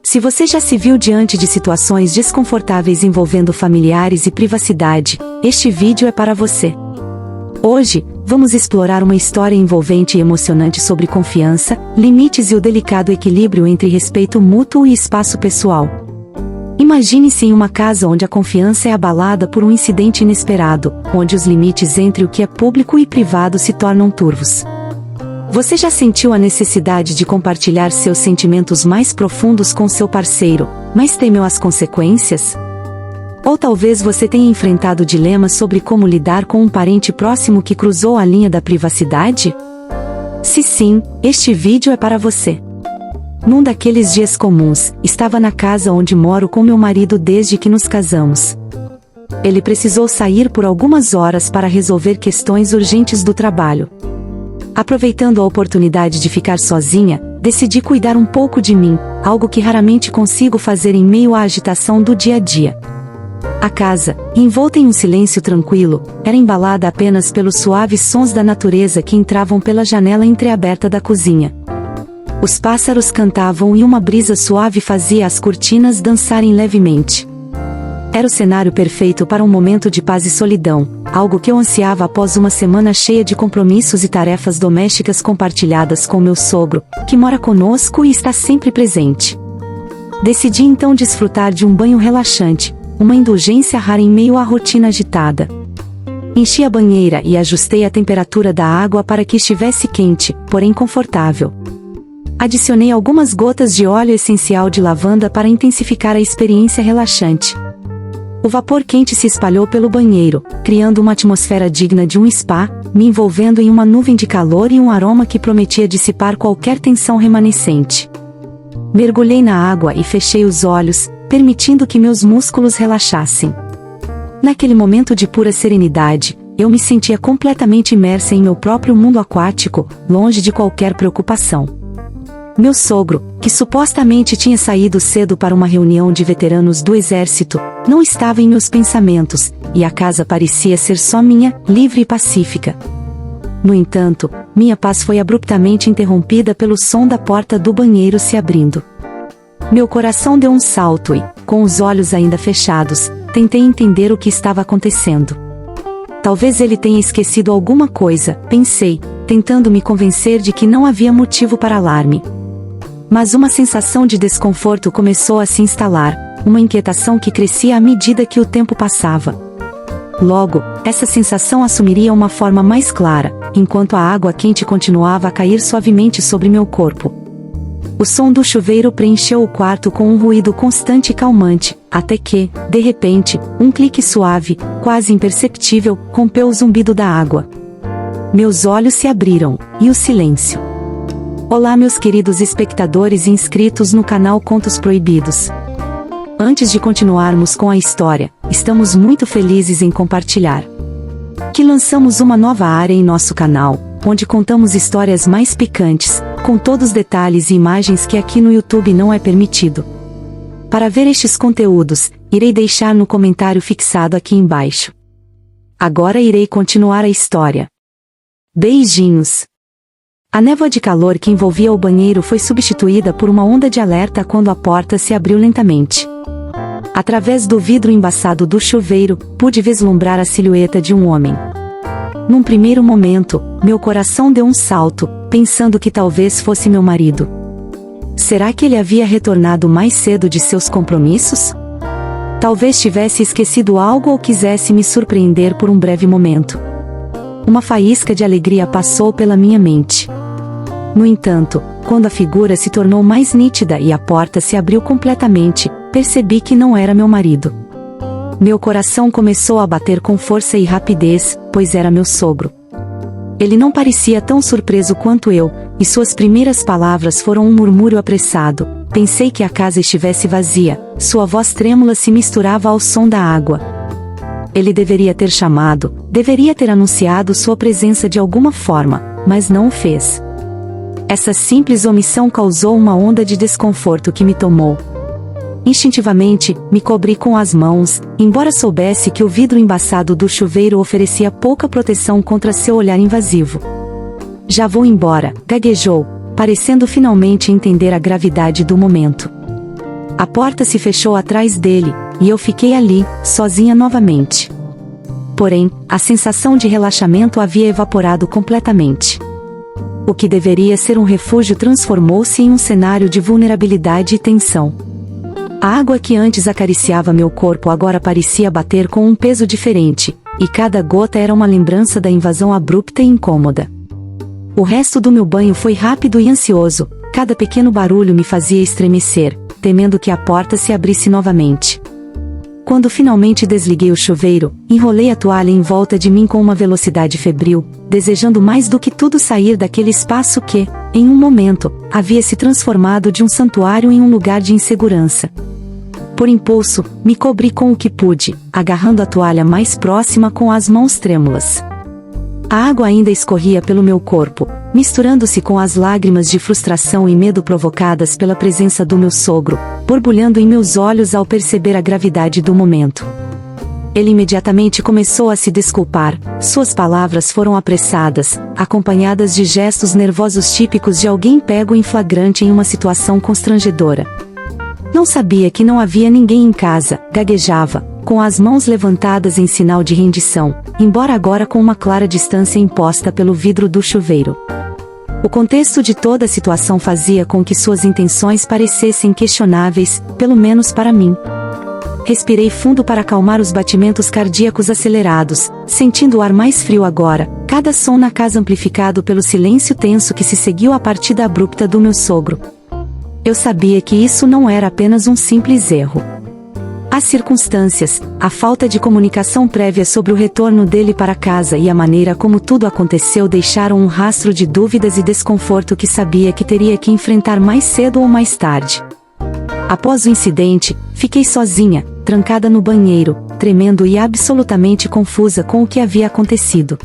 Se você já se viu diante de situações desconfortáveis envolvendo familiares e privacidade, este vídeo é para você. Hoje, vamos explorar uma história envolvente e emocionante sobre confiança, limites e o delicado equilíbrio entre respeito mútuo e espaço pessoal. Imagine-se em uma casa onde a confiança é abalada por um incidente inesperado, onde os limites entre o que é público e privado se tornam turvos. Você já sentiu a necessidade de compartilhar seus sentimentos mais profundos com seu parceiro, mas temeu as consequências? Ou talvez você tenha enfrentado dilemas sobre como lidar com um parente próximo que cruzou a linha da privacidade? Se sim, este vídeo é para você. Num daqueles dias comuns, estava na casa onde moro com meu marido desde que nos casamos. Ele precisou sair por algumas horas para resolver questões urgentes do trabalho. Aproveitando a oportunidade de ficar sozinha, decidi cuidar um pouco de mim, algo que raramente consigo fazer em meio à agitação do dia a dia. A casa, envolta em um silêncio tranquilo, era embalada apenas pelos suaves sons da natureza que entravam pela janela entreaberta da cozinha. Os pássaros cantavam e uma brisa suave fazia as cortinas dançarem levemente. Era o cenário perfeito para um momento de paz e solidão, algo que eu ansiava após uma semana cheia de compromissos e tarefas domésticas compartilhadas com meu sogro, que mora conosco e está sempre presente. Decidi então desfrutar de um banho relaxante, uma indulgência rara em meio à rotina agitada. Enchi a banheira e ajustei a temperatura da água para que estivesse quente, porém confortável. Adicionei algumas gotas de óleo essencial de lavanda para intensificar a experiência relaxante. O vapor quente se espalhou pelo banheiro, criando uma atmosfera digna de um spa, me envolvendo em uma nuvem de calor e um aroma que prometia dissipar qualquer tensão remanescente. Mergulhei na água e fechei os olhos, permitindo que meus músculos relaxassem. Naquele momento de pura serenidade, eu me sentia completamente imersa em meu próprio mundo aquático, longe de qualquer preocupação. Meu sogro, que supostamente tinha saído cedo para uma reunião de veteranos do exército, não estava em meus pensamentos, e a casa parecia ser só minha, livre e pacífica. No entanto, minha paz foi abruptamente interrompida pelo som da porta do banheiro se abrindo. Meu coração deu um salto e, com os olhos ainda fechados, tentei entender o que estava acontecendo. Talvez ele tenha esquecido alguma coisa, pensei, tentando me convencer de que não havia motivo para alarme. Mas uma sensação de desconforto começou a se instalar, uma inquietação que crescia à medida que o tempo passava. Logo, essa sensação assumiria uma forma mais clara, enquanto a água quente continuava a cair suavemente sobre meu corpo. O som do chuveiro preencheu o quarto com um ruído constante e calmante, até que, de repente, um clique suave, quase imperceptível, rompeu o zumbido da água. Meus olhos se abriram, e o silêncio. Olá meus queridos espectadores e inscritos no canal Contos Proibidos. Antes de continuarmos com a história, estamos muito felizes em compartilhar que lançamos uma nova área em nosso canal, onde contamos histórias mais picantes, com todos os detalhes e imagens que aqui no YouTube não é permitido. Para ver estes conteúdos, irei deixar no comentário fixado aqui embaixo. Agora irei continuar a história. Beijinhos! A névoa de calor que envolvia o banheiro foi substituída por uma onda de alerta quando a porta se abriu lentamente. Através do vidro embaçado do chuveiro, pude vislumbrar a silhueta de um homem. Num primeiro momento, meu coração deu um salto, pensando que talvez fosse meu marido. Será que ele havia retornado mais cedo de seus compromissos? Talvez tivesse esquecido algo ou quisesse me surpreender por um breve momento. Uma faísca de alegria passou pela minha mente. No entanto, quando a figura se tornou mais nítida e a porta se abriu completamente, percebi que não era meu marido. Meu coração começou a bater com força e rapidez, pois era meu sogro. Ele não parecia tão surpreso quanto eu, e suas primeiras palavras foram um murmúrio apressado. Pensei que a casa estivesse vazia, sua voz trêmula se misturava ao som da água. Ele deveria ter chamado, deveria ter anunciado sua presença de alguma forma, mas não o fez. Essa simples omissão causou uma onda de desconforto que me tomou. Instintivamente, me cobri com as mãos, embora soubesse que o vidro embaçado do chuveiro oferecia pouca proteção contra seu olhar invasivo. Já vou embora, gaguejou, parecendo finalmente entender a gravidade do momento. A porta se fechou atrás dele, e eu fiquei ali, sozinha novamente. Porém, a sensação de relaxamento havia evaporado completamente. O que deveria ser um refúgio transformou-se em um cenário de vulnerabilidade e tensão. A água que antes acariciava meu corpo agora parecia bater com um peso diferente, e cada gota era uma lembrança da invasão abrupta e incômoda. O resto do meu banho foi rápido e ansioso, cada pequeno barulho me fazia estremecer, temendo que a porta se abrisse novamente. Quando finalmente desliguei o chuveiro, enrolei a toalha em volta de mim com uma velocidade febril, desejando mais do que tudo sair daquele espaço que, em um momento, havia se transformado de um santuário em um lugar de insegurança. Por impulso, me cobri com o que pude, agarrando a toalha mais próxima com as mãos trêmulas. A água ainda escorria pelo meu corpo, misturando-se com as lágrimas de frustração e medo provocadas pela presença do meu sogro, borbulhando em meus olhos ao perceber a gravidade do momento. Ele imediatamente começou a se desculpar, suas palavras foram apressadas, acompanhadas de gestos nervosos típicos de alguém pego em flagrante em uma situação constrangedora. Não sabia que não havia ninguém em casa, gaguejava, com as mãos levantadas em sinal de rendição, embora agora com uma clara distância imposta pelo vidro do chuveiro. O contexto de toda a situação fazia com que suas intenções parecessem questionáveis, pelo menos para mim. Respirei fundo para acalmar os batimentos cardíacos acelerados, sentindo o ar mais frio agora, cada som na casa amplificado pelo silêncio tenso que se seguiu à partida abrupta do meu sogro. Eu sabia que isso não era apenas um simples erro. As circunstâncias, a falta de comunicação prévia sobre o retorno dele para casa e a maneira como tudo aconteceu deixaram um rastro de dúvidas e desconforto que sabia que teria que enfrentar mais cedo ou mais tarde. Após o incidente, fiquei sozinha, trancada no banheiro, tremendo e absolutamente confusa com o que havia acontecido.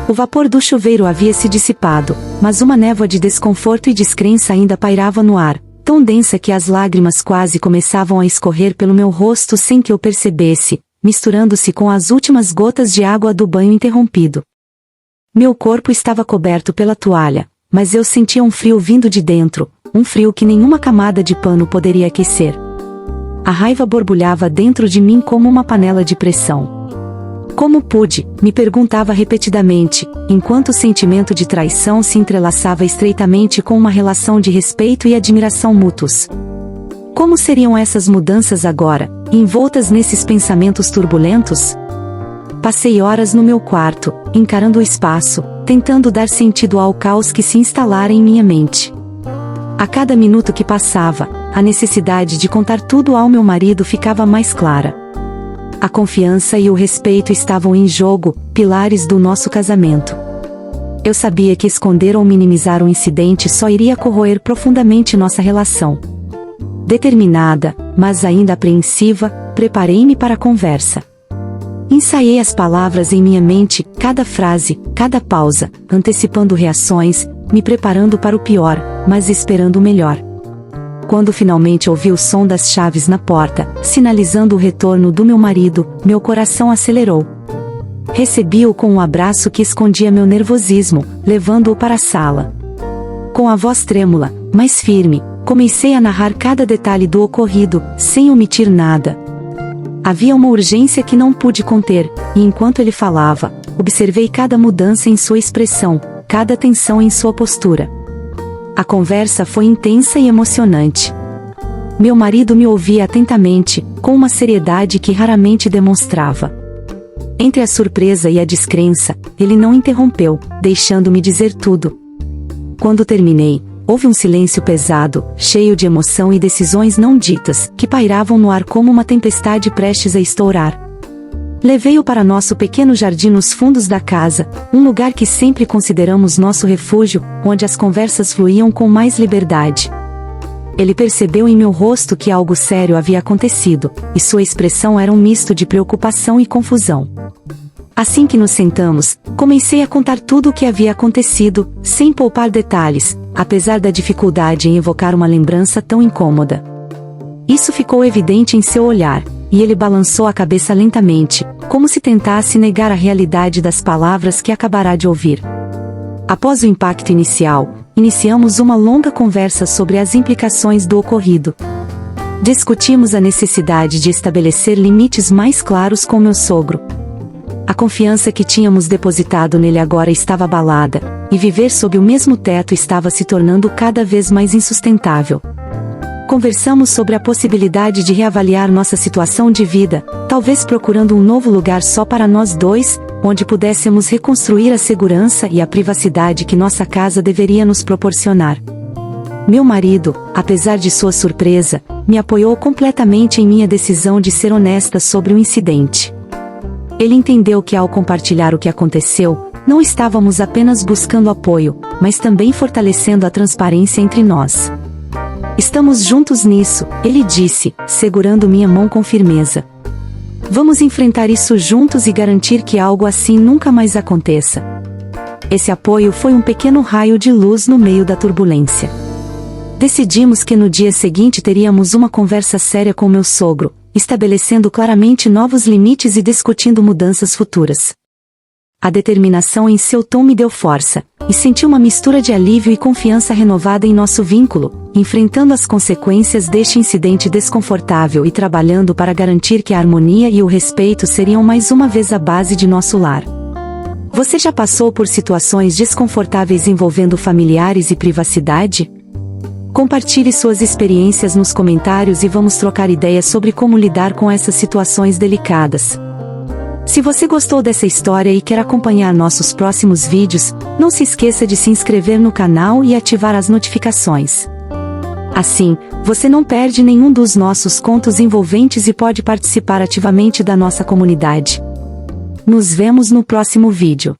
O vapor do chuveiro havia se dissipado, mas uma névoa de desconforto e descrença ainda pairava no ar, tão densa que as lágrimas quase começavam a escorrer pelo meu rosto sem que eu percebesse, misturando-se com as últimas gotas de água do banho interrompido. Meu corpo estava coberto pela toalha, mas eu sentia um frio vindo de dentro, um frio que nenhuma camada de pano poderia aquecer. A raiva borbulhava dentro de mim como uma panela de pressão. Como pude, me perguntava repetidamente, enquanto o sentimento de traição se entrelaçava estreitamente com uma relação de respeito e admiração mútuos. Como seriam essas mudanças agora, envoltas nesses pensamentos turbulentos? Passei horas no meu quarto, encarando o espaço, tentando dar sentido ao caos que se instalara em minha mente. A cada minuto que passava, a necessidade de contar tudo ao meu marido ficava mais clara. A confiança e o respeito estavam em jogo, pilares do nosso casamento. Eu sabia que esconder ou minimizar o incidente só iria corroer profundamente nossa relação. Determinada, mas ainda apreensiva, preparei-me para a conversa. Ensaiei as palavras em minha mente, cada frase, cada pausa, antecipando reações, me preparando para o pior, mas esperando o melhor. Quando finalmente ouvi o som das chaves na porta, sinalizando o retorno do meu marido, meu coração acelerou. Recebi-o com um abraço que escondia meu nervosismo, levando-o para a sala. Com a voz trêmula, mas firme, comecei a narrar cada detalhe do ocorrido, sem omitir nada. Havia uma urgência que não pude conter, e enquanto ele falava, observei cada mudança em sua expressão, cada tensão em sua postura. A conversa foi intensa e emocionante. Meu marido me ouvia atentamente, com uma seriedade que raramente demonstrava. Entre a surpresa e a descrença, ele não interrompeu, deixando-me dizer tudo. Quando terminei, houve um silêncio pesado, cheio de emoção e decisões não ditas, que pairavam no ar como uma tempestade prestes a estourar. Levei-o para nosso pequeno jardim nos fundos da casa, um lugar que sempre consideramos nosso refúgio, onde as conversas fluíam com mais liberdade. Ele percebeu em meu rosto que algo sério havia acontecido, e sua expressão era um misto de preocupação e confusão. Assim que nos sentamos, comecei a contar tudo o que havia acontecido, sem poupar detalhes, apesar da dificuldade em evocar uma lembrança tão incômoda. Isso ficou evidente em seu olhar, e ele balançou a cabeça lentamente, como se tentasse negar a realidade das palavras que acabará de ouvir. Após o impacto inicial, iniciamos uma longa conversa sobre as implicações do ocorrido. Discutimos a necessidade de estabelecer limites mais claros com meu sogro. A confiança que tínhamos depositado nele agora estava abalada, e viver sob o mesmo teto estava se tornando cada vez mais insustentável. Conversamos sobre a possibilidade de reavaliar nossa situação de vida, talvez procurando um novo lugar só para nós dois, onde pudéssemos reconstruir a segurança e a privacidade que nossa casa deveria nos proporcionar. Meu marido, apesar de sua surpresa, me apoiou completamente em minha decisão de ser honesta sobre o incidente. Ele entendeu que ao compartilhar o que aconteceu, não estávamos apenas buscando apoio, mas também fortalecendo a transparência entre nós. Estamos juntos nisso, ele disse, segurando minha mão com firmeza. Vamos enfrentar isso juntos e garantir que algo assim nunca mais aconteça. Esse apoio foi um pequeno raio de luz no meio da turbulência. Decidimos que no dia seguinte teríamos uma conversa séria com meu sogro, estabelecendo claramente novos limites e discutindo mudanças futuras. A determinação em seu tom me deu força, e senti uma mistura de alívio e confiança renovada em nosso vínculo, enfrentando as consequências deste incidente desconfortável e trabalhando para garantir que a harmonia e o respeito seriam mais uma vez a base de nosso lar. Você já passou por situações desconfortáveis envolvendo familiares e privacidade? Compartilhe suas experiências nos comentários e vamos trocar ideias sobre como lidar com essas situações delicadas. Se você gostou dessa história e quer acompanhar nossos próximos vídeos, não se esqueça de se inscrever no canal e ativar as notificações. Assim, você não perde nenhum dos nossos contos envolventes e pode participar ativamente da nossa comunidade. Nos vemos no próximo vídeo.